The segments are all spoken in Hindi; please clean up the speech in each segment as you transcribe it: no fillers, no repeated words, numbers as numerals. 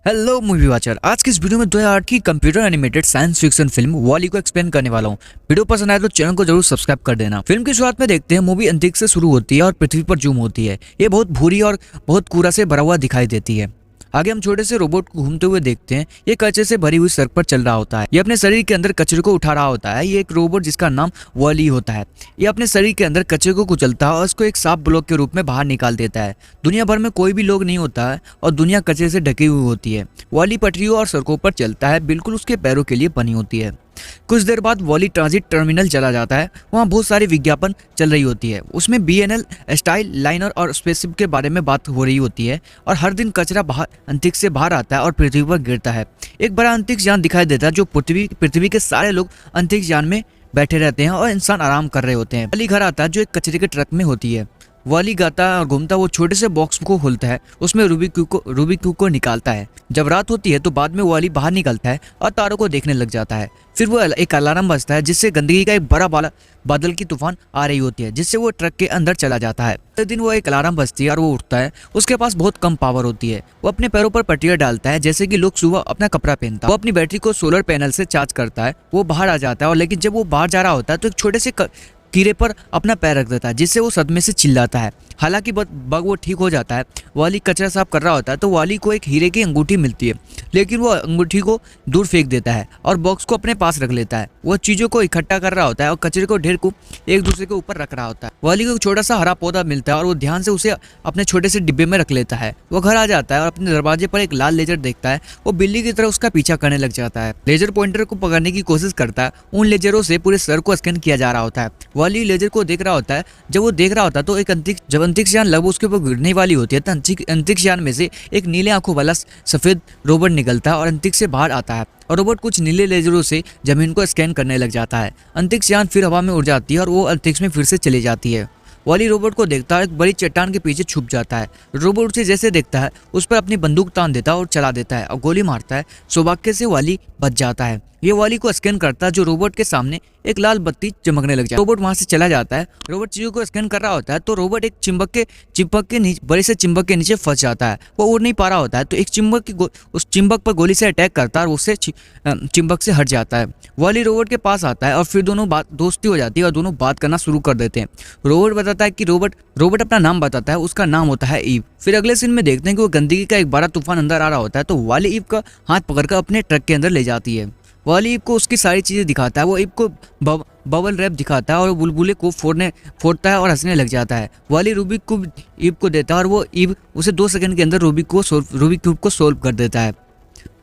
Hello movie watcher. आज की इस वीडियो में 2008 की computer animated science fiction film वॉली को एक्सप्लेन करने वाला हूँ। वीडियो पसंद आए तो चैनल को जरूर सब्सक्राइब कर देना। फिल्म की शुरुआत में देखते हैं मूवी अंतरिक्ष से शुरू होती है और पृथ्वी पर जूम होती है। ये बहुत भूरी और बहुत कूड़ा से भरा हुआ दिखाई देती है। आगे हम छोटे से रोबोट को घूमते हुए देखते हैं। ये कचरे से भरी हुई सड़क पर चल रहा होता है। ये अपने शरीर के अंदर कचरे को उठा रहा होता है। ये एक रोबोट जिसका नाम वॉली होता है। ये अपने शरीर के अंदर कचरे को कुचलता है और उसको एक साफ ब्लॉक के रूप में बाहर निकाल देता है। दुनिया भर में कोई भी लोग नहीं होता है और दुनिया कचरे से ढकी हुई होती है। वॉली पटरियों और सड़कों पर चलता है, बिल्कुल उसके पैरों के लिए बनी होती है। कुछ देर बाद वॉली ट्रांजिट टर्मिनल चला जाता है। वहाँ बहुत सारी विज्ञापन चल रही होती है। उसमें BNL, स्टाइल, लाइनर और स्पेसशिप के बारे में बात हो रही होती है। और हर दिन कचरा बाहर अंतरिक्ष से बाहर आता है और पृथ्वी पर गिरता है। एक बड़ा अंतरिक्ष यान दिखाई देता है जो पृथ्वी के सारे लोग अंतरिक्ष यान में बैठे रहते हैं और इंसान आराम कर रहे होते हैं। वॉली घर आता है जो एक कचरे के ट्रक में होती है। वॉली गाता और घूमता वो छोटे से बॉक्स को खोलता है, उसमें रूबिक क्यूब को निकालता है। जब रात होती है तो बाद में वॉली बाहर निकलता है और तारों को देखने लग जाता है। फिर वो एक अलार्म बजता है जिससे गंदगी का एक बड़ा बादल की तूफान आ रही होती है, जिससे वो ट्रक के अंदर चला जाता है। अगले दिन वो एक अलार्म बजती है और वो उठता है। उसके पास बहुत कम पावर होती है। वो अपने पैरों पर पट्टियां डालता है जैसे कि लोग सुबह अपना कपड़ा पहनता है। वो अपनी बैटरी को सोलर पैनल से चार्ज करता है। वो बाहर आ जाता है और लेकिन जब वो बाहर जा रहा होता है तो एक छोटे से कीड़े पर अपना पैर रख देता है, जिससे वो सदमे से चिल्लाता है। हालांकि बग वो ठीक हो जाता है। वॉली कचरा साफ कर रहा होता है तो वॉली को एक हीरे की अंगूठी मिलती है, लेकिन वो अंगूठी को दूर फेंक देता है और बॉक्स को अपने पास रख लेता है। वो चीजों को इकट्ठा कर रहा होता है और कचरे को ढेर को एक दूसरे के ऊपर रख रहा होता है। वॉली को एक छोटा सा हरा पौधा मिलता है और वो ध्यान से उसे अपने छोटे से डिब्बे में रख लेता है। वो घर आ जाता है और अपने दरवाजे पर एक लाल लेजर देखता है। वो बिल्ली की तरह उसका पीछा करने लग जाता है। लेजर पॉइंटर को पकड़ने की कोशिश करता है। उन लेजरों से पूरे शहर को स्कैन किया जा रहा होता है। वॉली लेजर को देख रहा होता है। जब वो देख रहा होता है तो एक अंतरिक्ष यान लगभग उसके ऊपर गिरने वाली होती है तो अंतरिक्ष यान में से एक नीले आंखों वाला सफेद रोबोट निकलता है और अंतरिक्ष से बाहर आता है। और रोबोट कुछ नीले लेजरों से जमीन को स्कैन करने लग जाता है। अंतरिक्ष यान फिर हवा में उड़ जाती है और वो अंतरिक्ष में फिर से चली जाती है। वॉली रोबोट को देखता है, एक बड़ी चट्टान के पीछे छुप जाता है। रोबोट उसे जैसे देखता है उस पर अपनी बंदूक तान देता है और चला देता है और गोली मारता है। सौभाग्य से वॉली बच जाता है। ये वॉली को स्कैन करता है जो रोबोट के सामने एक लाल बत्ती चमकने लग जाती है। रोबोट वहां से चला जाता है। रोबोट चीजों को स्कैन कर रहा होता है तो रोबोट एक चिंबक के नीचे बड़े से चिंबक के नीचे फंस जाता है। वो उड़ नहीं पा रहा होता है तो एक उस चिंबक पर गोली से अटैक करता है और उससे चिंबक से हट जाता है। वॉली रोबोट के पास आता है और फिर दोनों दोस्ती हो जाती है और दोनों बात करना शुरू कर देते हैं। रोबोट बताता है कि रोबोट अपना नाम बताता है। उसका नाम होता है ईव। फिर अगले सीन में देखते हैं कि वो गंदगी का एक बड़ा तूफान अंदर आ रहा होता है तो वॉली ईव का हाथ पकड़कर अपने ट्रक के अंदर ले जाती है। वॉली ईव को उसकी सारी चीजें दिखाता है। वो ईव को बबल रैप दिखाता है और बुलबुले को फोड़ता है और हंसने लग जाता है। वॉली रूबिक क्यूब ईव को देता है और वो ईव उसे 2 सेकंड के अंदर रूबिक क्यूब को सोल्व कर देता है।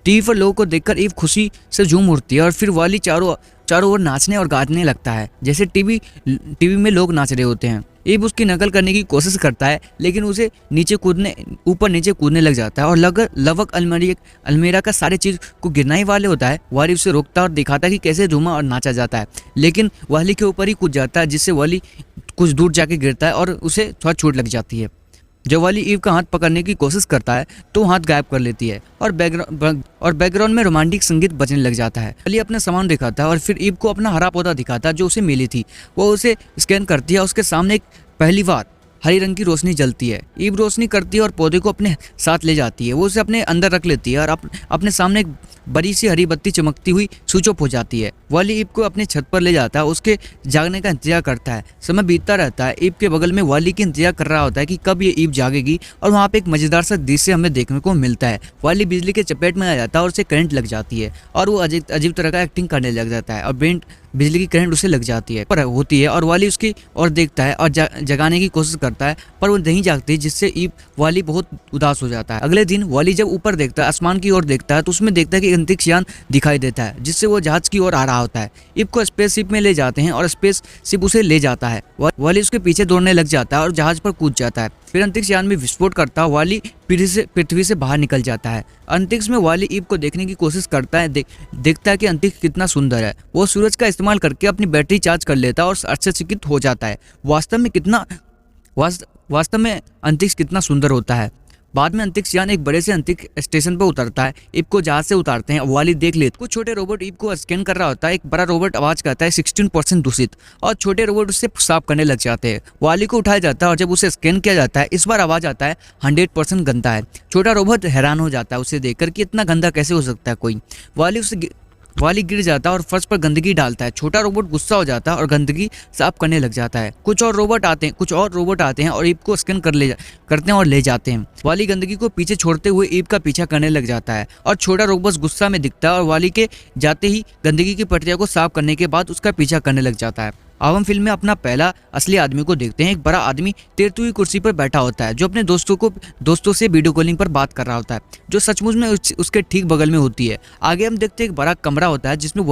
टीवी पर लोगों को देखकर ईव खुशी से झूम उठती है और फिर वॉली चारों ओर नाचने और गाने लगता है जैसे टीवी में लोग नाच रहे होते हैं। ईव उसकी नकल करने की कोशिश करता है लेकिन उसे ऊपर नीचे कूदने लग जाता है और लगभग अलमीरा का सारे चीज को गिरना ही वाले होता है। वॉली उसे रोकता और दिखाता है कि कैसे झूमा और नाचा जाता है, लेकिन वॉली के ऊपर ही कूद जाता है जिससे वॉली कुछ दूर जाके गिरता है और उसे थोड़ा चोट लग जाती है। जब वॉली ईव का हाथ पकड़ने की कोशिश करता है तो हाथ गायब कर लेती है और बैकग्राउंड में रोमांटिक संगीत बजने लग जाता है। वॉली अपना सामान दिखाता है और फिर ईव को अपना हरा पौधा दिखाता है जो उसे मिली थी। वो उसे स्कैन करती है। उसके सामने एक पहली बार हरी रंग की रोशनी जलती है। ईव रोशनी करती है और पौधे को अपने साथ ले जाती है। वो उसे अपने अंदर रख लेती है और अपने सामने एक बड़ी सी हरी बत्ती चमकती हुई स्विच ऑफ हो जाती है। वॉली ईव को अपनी छत पर ले जाता है। उसके जागने का इंतजार करता है। समय बीतता रहता है। ईव के बगल में वॉली की इंतजार कर रहा होता है कि कब ये ईव जागेगी और वहाँ पे एक मजेदार सा दृश्य हमें देखने को मिलता है। वॉली बिजली के चपेट में आ जाता है और उसे करंट लग जाती है और वो अजीब तरह का एक्टिंग करने लग जाता है और बिजली की करंट उसे लग जाती है पर होती है और वॉली उसकी और देखता है और जगाने की कोशिश करता है पर वो नहीं जागती, जिससे ईव वॉली बहुत उदास हो जाता है। अगले दिन वॉली जब ऊपर देखता है, आसमान की ओर देखता है तो उसमें देखता है कि अंतरिक्ष यान दिखाई देता है जिससे वो जहाज की ओर आ रहा होता है। ईव को स्पेसशिप में ले जाते हैं और स्पेसशिप उसे ले जाता है। वॉली उसके पीछे दौड़ने लग जाता है और जहाज पर कूद जाता है। फिर अंतरिक्ष यान में विस्फोट करता है। वॉली पृथ्वी से बाहर निकल जाता है। अंतरिक्ष में वॉली ईव को देखने की कोशिश करता है। देखता है कि अंतरिक्ष कितना सुंदर है। वो सूरज का इस्तेमाल करके अपनी बैटरी चार्ज कर लेता है और आश्चर्यचकित हो जाता है वास्तव में अंतरिक्ष कितना सुंदर होता है। बाद में अंतरिक्ष यान एक बड़े से अंतरिक्ष स्टेशन पर उतरता है। ईव को जहाज से उतारते हैं। वाली देख लेते कुछ छोटे रोबोट ईव को स्कैन कर रहा होता है। एक बड़ा रोबोट आवाज करता है 16% दूषित, और छोटे रोबोट उससे साफ करने लग जाते हैं। वाली को उठाया जाता है और जब उसे स्कैन किया जाता है इस बार आवाज आता है 100% गंदा है। छोटा रोबोट हैरान हो जाता है उसे देखकर कि इतना गंदा कैसे हो सकता है कोई। वाली गिर जाता है और फर्श पर गंदगी डालता है। छोटा रोबोट गुस्सा हो जाता है और गंदगी साफ करने लग जाता है। कुछ और रोबोट आते हैं और ईव को स्कैन करते हैं और ले जाते हैं। वाली गंदगी को पीछे छोड़ते हुए ईव का पीछा करने लग जाता है और छोटा रोबोट गुस्सा में दिखता है और वाली के जाते ही गंदगी की पट्टियों को साफ करने के बाद उसका पीछा करने लग जाता है। अब हम फिल्म में अपना पहला असली आदमी को देखते हैं। एक बड़ा आदमी तैरती हुई कुर्सी पर बैठा होता है जो अपने दोस्तों से वीडियो कॉलिंग पर बात कर रहा होता है, जो सचमुच में उसके ठीक बगल में होती है। आगे हम देखते हैं एक बड़ा कमरा होता है जिसमें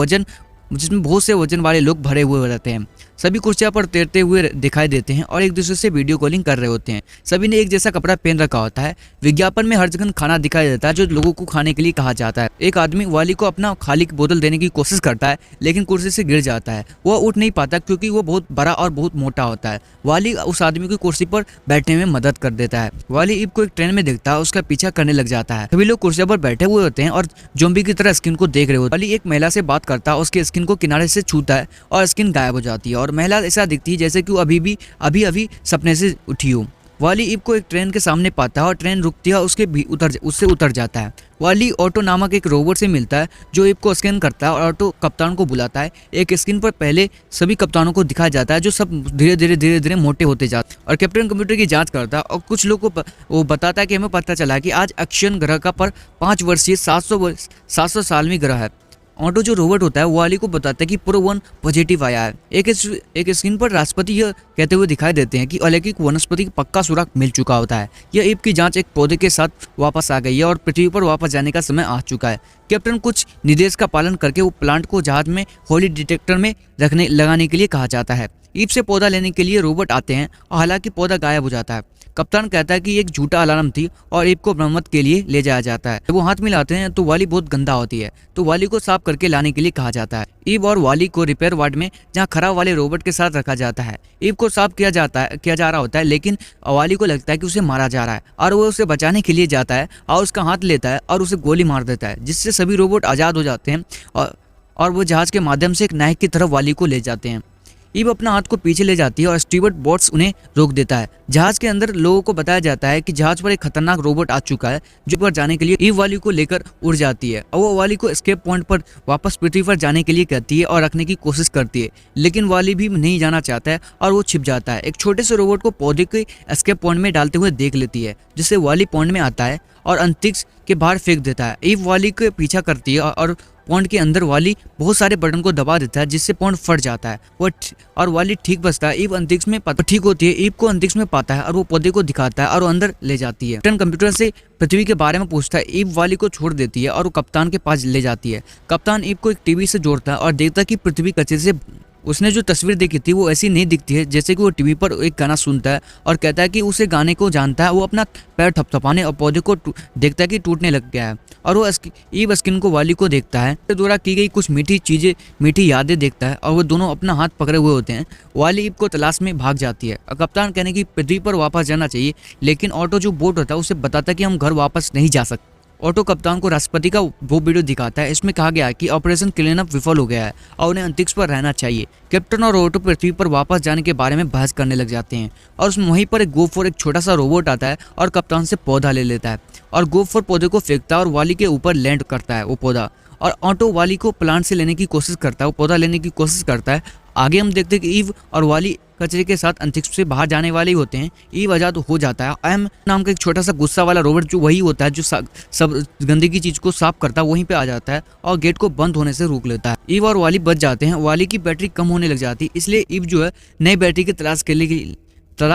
बहुत से वजन वाले लोग भरे हुए रहते हैं। सभी कुर्सियां पर तैरते हुए दिखाई देते हैं और एक दूसरे से वीडियो कॉलिंग कर रहे होते हैं। सभी ने एक जैसा कपड़ा पहन रखा होता है। विज्ञापन में हर जगह खाना दिखाई देता है जो लोगों को खाने के लिए कहा जाता है। एक आदमी वाली को अपना खाली बोतल देने की कोशिश करता है लेकिन कुर्सी से गिर जाता है। वह उठ नहीं पाता क्योंकि वो बहुत बड़ा और बहुत मोटा होता है। वाली उस आदमी की कुर्सी पर बैठने में मदद कर देता है। वाली ईव को एक ट्रेन में देखता है, उसका पीछा करने लग जाता है। सभी लोग कुर्सियों पर बैठे हुए होते हैं और ज़ॉम्बी की तरह स्किन को देख रहे होते हैं। वाली एक महिला से बात करता है, उसके स्किन को किनारे से छूता है और स्किन गायब हो जाती है और महिला ऐसा दिखती है जैसे कि वो अभी सपने से उठी हो। वाली ईव को एक ट्रेन के सामने पाता है और ट्रेन रुकती है और उससे उतर जाता है। वाली ऑटो नामक एक रोबोट से मिलता है जो ईव को स्कैन करता है और ऑटो कप्तान को बुलाता है। एक स्क्रीन पर पहले सभी कप्तानों को दिखाया जाता है जो सब धीरे धीरे मोटे होते जाते हैं और कैप्टन कंप्यूटर की जांच करता है और कुछ लोगों को वो बताता है कि हमें पता चला कि आज अक्षयन ग्रह का पर 5 वर्षीय 700 साल में ग्रह है। ऑटो जो रोबोट होता है वो वाली को बताता है कि प्रो-1 पॉजिटिव आया है। एक स्क्रीन पर राष्ट्रपति यह कहते हुए दिखाई देते हैं कि अलौकिक वनस्पति का पक्का सुराग मिल चुका होता है। यह ईव की जांच एक पौधे के साथ वापस आ गई है और पृथ्वी पर वापस जाने का समय आ चुका है। कैप्टन कुछ निर्देश का पालन करके वो प्लांट को जहाज में होली डिटेक्टर में लगाने के लिए कहा जाता है। ईव से पौधा लेने के लिए रोबोट आते हैं और हालांकि पौधा गायब हो जाता है। कप्तान कहता है कि एक झूठा अलार्म थी और ईव को मरम्मत के लिए ले जाया जाता है। जब वो हाथ मिलाते हैं तो वाली बहुत गंदा होती है, तो वाली को साफ करके लाने के लिए कहा जाता है। ईव और वाली को रिपेयर वार्ड में जहां खराब वाले रोबोट के साथ रखा जाता है। ईव को साफ किया जा रहा होता है लेकिन वाली को लगता है कि उसे मारा जा रहा है और वो उसे बचाने के लिए जाता है और उसका हाथ लेता है और उसे गोली मार देता है, जिससे सभी रोबोट आजाद हो जाते हैं और वो जहाज के माध्यम से एक नायक की तरफ वाली को ले जाते हैं। ईव अपना हाथ को पीछे ले जाती है और स्टीवर्ड बोट्स उन्हें रोक देता है। जहाज के अंदर लोगों को बताया जाता है कि जहाज पर एक खतरनाक रोबोट आ चुका है जो पर जाने के लिए ईव वाली को लेकर उड़ जाती है और वो वाली को एस्केप पॉइंट पर वापस पृथ्वी पर जाने के लिए कहती है और रखने की कोशिश करती है, लेकिन वाली भी नहीं जाना चाहता है और वो छिप जाता है। एक छोटे से रोबोट को पौधे के एस्केप पॉइंट में डालते हुए देख लेती है, जिससे वाली पॉइंट में आता है और अंतरिक्ष के बाहर फेंक देता है। ईव वाली के पीछा करती है और पॉन्ड के अंदर वाली बहुत सारे बटन को दबा देता है जिससे पॉन्ड फट जाता है और वाली ठीक बचता है। ईव अंतरिक्ष में ठीक होती है। ईव को अंतरिक्ष में पाता है और वो पौधे को दिखाता है और वो अंदर ले जाती है। कैप्टन कंप्यूटर से पृथ्वी के बारे में पूछता है। ईव वाली को छोड़ देती है और वो कप्तान के पास ले जाती है। कप्तान ईव को एक टीवी से जोड़ता है और देखता है कि पृथ्वी कचरे से उसने जो तस्वीर देखी थी वो ऐसी नहीं दिखती है जैसे कि वो टीवी पर एक गाना सुनता है और कहता है कि उसे गाने को जानता है। वो अपना पैर थपथपाने और पौधे को देखता है कि टूटने लग गया है और वो ईव स्किन को वाली को देखता है, द्वारा की गई कुछ मीठी यादें देखता है और वो दोनों अपना हाथ पकड़े हुए होते हैं। वाली ईव को तलाश में भाग जाती है और कप्तान कहने की पृथ्वी पर वापस जाना चाहिए, लेकिन ऑटो जो बोट होता है उसे बताता है कि हम घर वापस नहीं जा सकते। ऑटो कप्तान को राष्ट्रपति का वो वीडियो दिखाता है। इसमें कहा गया है कि ऑपरेशन क्लीनअप विफल हो गया है और उन्हें अंतरिक्ष पर रहना चाहिए। कैप्टन और ऑटो पृथ्वी पर वापस जाने के बारे में बहस करने लग जाते हैं और वहीं पर एक गोफोर एक छोटा सा रोबोट आता है और कप्तान से पौधा ले लेता है और गोफोर पौधे को फेंकता है और वाली के ऊपर लैंड करता है वो पौधा, और ऑटो वाली को प्लांट से लेने की कोशिश करता है, वो पौधा लेने की कोशिश करता है। आगे हम देखते हैं कि ईव और वाली कचरे के साथ अंतरिक्ष से बाहर जाने वाले ही होते हैं। ईव आजाद हो जाता है। एम नाम का एक छोटा सा गुस्सा वाला रोबोट जो वही होता है जो सब गंदगी की चीज को साफ करता है, वहीं पे आ जाता है और गेट को बंद होने से रोक लेता है। ईव और वाली बच जाते हैं। वाली की बैटरी कम होने लग जाती है, इसलिए ईव जो है नई बैटरी की तलाश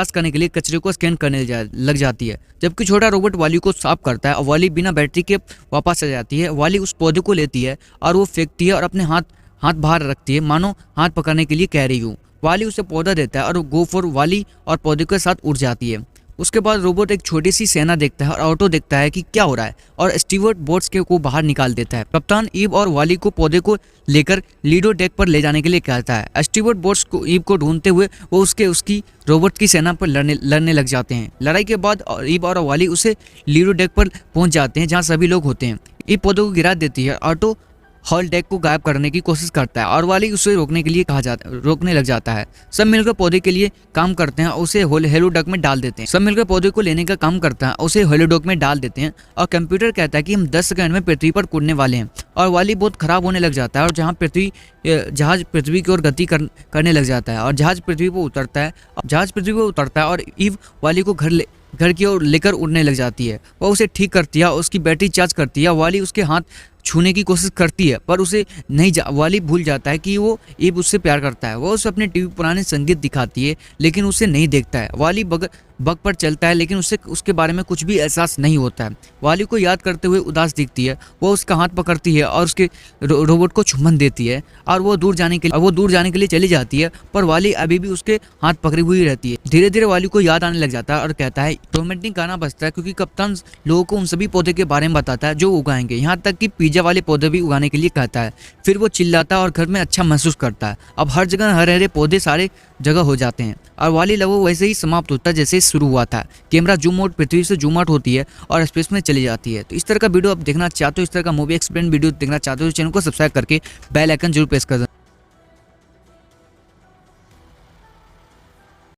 करने के लिए कचरे को स्कैन करने लग जाती है, जबकि छोटा रोबोट वाली को साफ करता है और वाली बिना बैटरी के वापस आ जाती है। वाली उस पौधे को लेती है और वो फेंकती है और अपने हाथ बाहर रखती है, मानो हाथ पकड़ने के लिए कह रही हूँ। वाली उसे पौधा देता है और गो फॉर वाली और पौधे के साथ उड़ जाती है। उसके बाद रोबोट एक छोटी सी सेना देखता है और ऑटो देखता है कि क्या हो रहा है और स्टीवर्ट बोट्स के को बाहर निकाल देता है। कप्तान ईव और वाली को पौधे को लेकर लीडो डेक पर ले जाने के लिए कहता है। स्टीवर्ट बोट्स को ईव को ढूंढते हुए वो उसकी रोबोट की सेना पर लड़ने लग जाते हैं। लड़ाई के बाद ईव और वाली उसे लीडो डेक पर पहुंच जाते हैं जहाँ सभी लोग होते हैं। ईव पौधों को गिरा देती है। ऑटो हॉल डेक को गायब करने की कोशिश करता है और वाली उसे रोकने लग जाता है। सब मिलकर पौधे के लिए काम करते हैं, उसे हेलोडक में डाल देते हैं। सब मिलकर पौधे को लेने का काम करता है, उसे हेलोडक में डाल देते हैं और कंप्यूटर कहता है कि हम 10 सेकंड में पृथ्वी पर कूदने वाले हैं और वाली बहुत खराब होने लग जाता है और जहाज पृथ्वी की ओर गति करने लग जाता है और जहाज पृथ्वी पर उतरता है और ईव वाली को घर की ओर लेकर उड़ने लग जाती है। वह उसे ठीक करती है, उसकी बैटरी चार्ज करती है। वाली उसके हाथ छूने की कोशिश करती है पर उसे वाली भूल जाता है कि वो ईव उससे प्यार करता है। वो उसे अपने टीवी पुराने संगीत दिखाती है लेकिन उसे नहीं देखता है। वाली बग पर चलता है लेकिन उसके बारे में कुछ भी एहसास नहीं होता है। वाली को याद करते हुए उदास दिखती है। वो उसका हाथ पकड़ती है और उसके रोबोट को चुम्बन देती है और वो दूर जाने के लिए चली जाती है पर वाली अभी भी उसके हाथ पकड़ी हुई रहती है। धीरे धीरे वाली को याद आने लग जाता है और कहता है रोमांटिक गाना बजता है क्योंकि कप्तान लोगों को उन सभी पौधे के बारे में बताता है जो उगाएंगे, यहाँ तक कि पिज्जा वाले पौधे भी उगाने के लिए कहता है। फिर वो चिल्लाता है और घर में अच्छा महसूस करता है। अब हर जगह हरे हरे पौधे सारे जगह हो जाते हैं और वाली लगभग वैसे ही समाप्त होता है जैसे शुरू हुआ था। कैमरा जूम आउट पृथ्वी से जूम आउट होती है और स्पेस में चली जाती है। तो इस तरह का वीडियो आप देखना चाहते हो, इस तरह का मूवी एक्सप्लेन वीडियो देखना चाहते हो, चैनल को सब्सक्राइब करके बेल आइकन जरूर प्रेस कर देना।